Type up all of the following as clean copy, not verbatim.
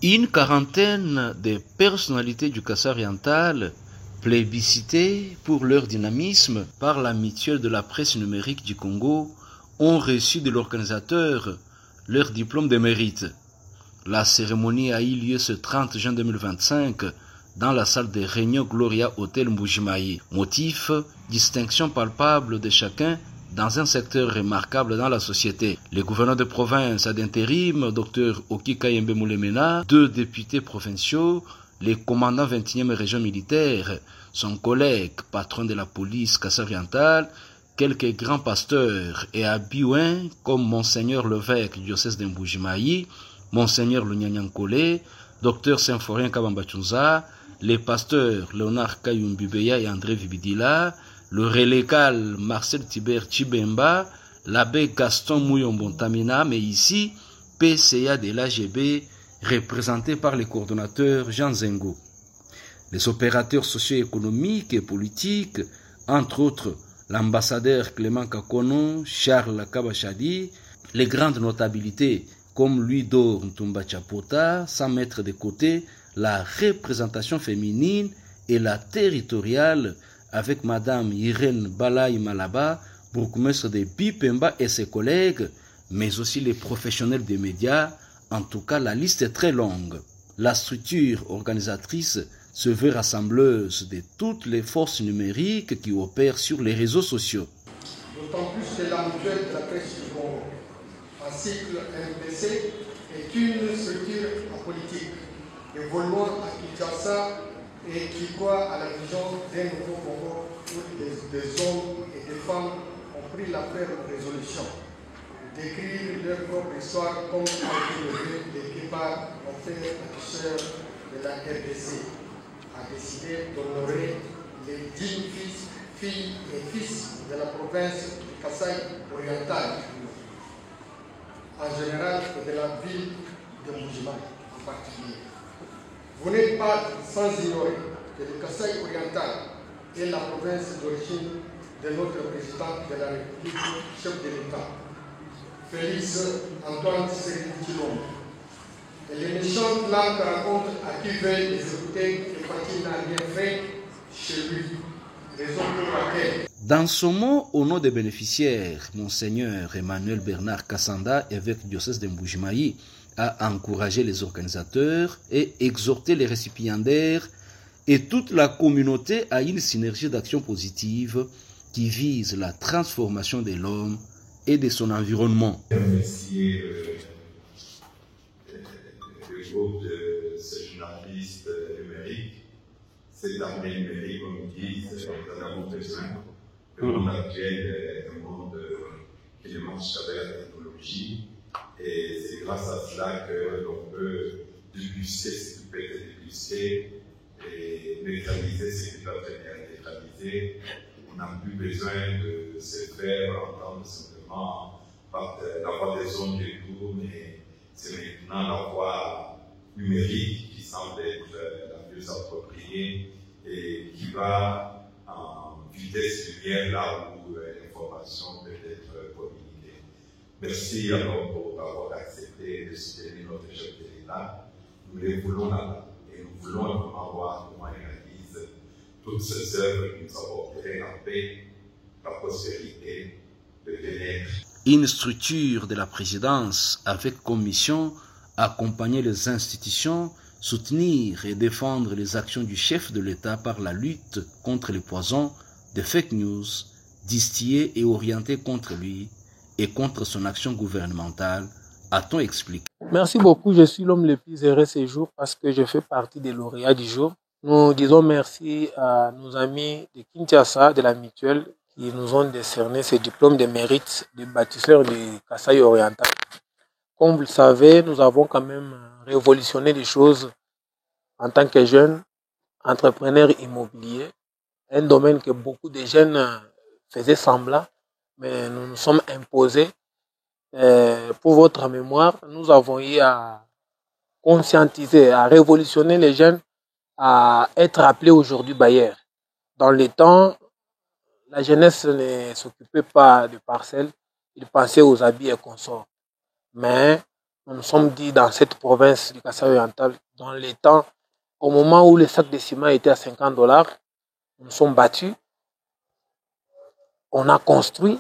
Une quarantaine de personnalités du Kassai oriental, plébiscitées pour leur dynamisme par la mutuelle de la presse numérique du Congo, ont reçu de l'organisateur leur diplôme de mérite. La cérémonie a eu lieu ce 30 juin 2025 dans la salle de réunion Gloria Hotel Mbujimayi. Motif, distinction palpable de chacun dans un secteur remarquable dans la société. Le gouverneur de province à d'intérim, Dr Okika Yembe Moulemena, 2 députés provinciaux, les commandants 21e région militaire, son collègue, patron de la police Kassai oriental, quelques grands pasteurs et abouins comme Monseigneur l'évêque du diocèse de Mbujimayi, Monseigneur Lunyanyankole, Dr Symphorien Kabambachunza, les pasteurs Léonard Kayumbibeya et André Vibidila, le relégal Marcel Tiber Chibemba, l'abbé Gaston Mouyombontamina, mais ici, PCA de l'AGB, représenté par le coordonnateur Jean Zengo. Les opérateurs socio-économiques et politiques, entre autres l'ambassadeur Clément Kakono, Charles Kabachadi, les grandes notabilités comme Luido Ntumba Chapota, sans mettre de côté la représentation féminine et la territoriale avec Madame Irène Balaï Malaba, bourgmestre de Bipemba et ses collègues, mais aussi les professionnels des médias. En tout cas, la liste est très longue. La structure organisatrice se veut rassembleuse de toutes les forces numériques qui opèrent sur les réseaux sociaux. D'autant plus que la mutuelle de la presse du Congo, en cycle MPC, est une structure apolitique, évoluant à Kinshasa et qui croit à la vision d'un nouveau Congo où des hommes et des femmes ont pris la ferme résolution d'écrire leur propre histoire comme les Képar ont fait la sœur de la RDC, a décidé d'honorer les dignes filles et fils de la province du Kassai oriental en général et de la ville de Mbujimayi en particulier. Vous n'êtes pas sans ignorer que le Kassai oriental est la province d'origine de notre président de la République, chef de l'État, Félix Antoine Tshisekedi Tshilombo. Et les méchantes langues racontent à qui veut les écouter que Fatih n'a rien fait chez lui. Raison pour laquelle. Dans son mot, au nom des bénéficiaires, Monseigneur Emmanuel Bernard Kassanda, évêque du diocèse de Mbujimayi, a encouragé les organisateurs et exhorté les récipiendaires et toute la communauté à une synergie d'action positive qui vise la transformation de l'homme et de son environnement. Remercier le groupe de ce journaliste numérique, cette armée numérique, comme ils disent, nous en avons besoin. Le monde actuel est un monde qui ne marche qu'avec la technologie. Et c'est grâce à cela que l'on peut déguster ce qui peut être dégusté et neutraliser ce qui doit être neutralisé. On n'a plus besoin de se faire entendre simplement par la voix des ondes du tout, mais c'est maintenant la voix numérique qui semble être la plus appropriée et qui va en vitesse lumière là où l'information peut être communiquée. Merci alors pour avoir accepté de soutenir notre chef de l'État. Nous les voulons là-bas et nous voulons vraiment voir comment il réalise toutes ces œuvres qui nous apporteraient la paix, la prospérité, le bien-être. Une structure de la présidence avec comme mission accompagner les institutions, soutenir et défendre les actions du chef de l'État par la lutte contre les poisons des fake news distillés et orientés contre lui et contre son action gouvernementale, a-t-on expliqué. Merci beaucoup, je suis l'homme le plus heureux ce jour parce que je fais partie des lauréats du jour. Nous disons merci à nos amis de Kinshasa, de la mutuelle, qui nous ont décerné ce diplôme de mérite de bâtisseur du Kassai oriental. Comme vous le savez, nous avons quand même révolutionné les choses en tant que jeunes entrepreneurs immobiliers, un domaine que beaucoup de jeunes faisaient semblant, mais nous nous sommes imposés. Pour votre mémoire, nous avons eu à conscientiser, à révolutionner les jeunes, à être appelés aujourd'hui bailleurs. Dans les temps, la jeunesse ne s'occupait pas de parcelles, ils pensaient aux habits et consorts. Mais nous nous sommes dit dans cette province du Kasaï oriental, dans les temps, au moment où le sac de ciment était à $50, nous nous sommes battus, on a construit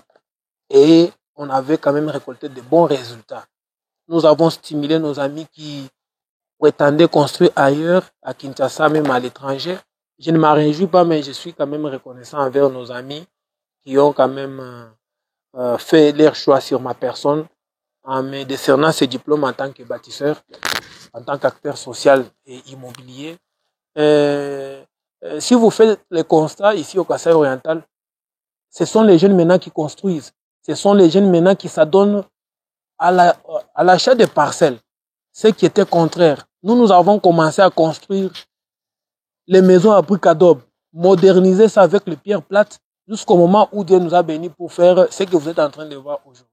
et on avait quand même récolté de bons résultats. Nous avons stimulé nos amis qui prétendaient construire ailleurs, à Kinshasa, même à l'étranger. Je ne m'en réjouis pas, mais je suis quand même reconnaissant envers nos amis qui ont quand même fait leur choix sur ma personne en me décernant ce diplôme en tant que bâtisseur, en tant qu'acteur social et immobilier. Si vous faites le constat ici au Kasaï oriental, ce sont les jeunes maintenant qui construisent. Ce sont les jeunes maintenant qui s'adonnent à l'achat des parcelles. Ce qui était contraire. Nous avons commencé à construire les maisons à briques adobe, moderniser ça avec les pierres plates, jusqu'au moment où Dieu nous a bénis pour faire ce que vous êtes en train de voir aujourd'hui.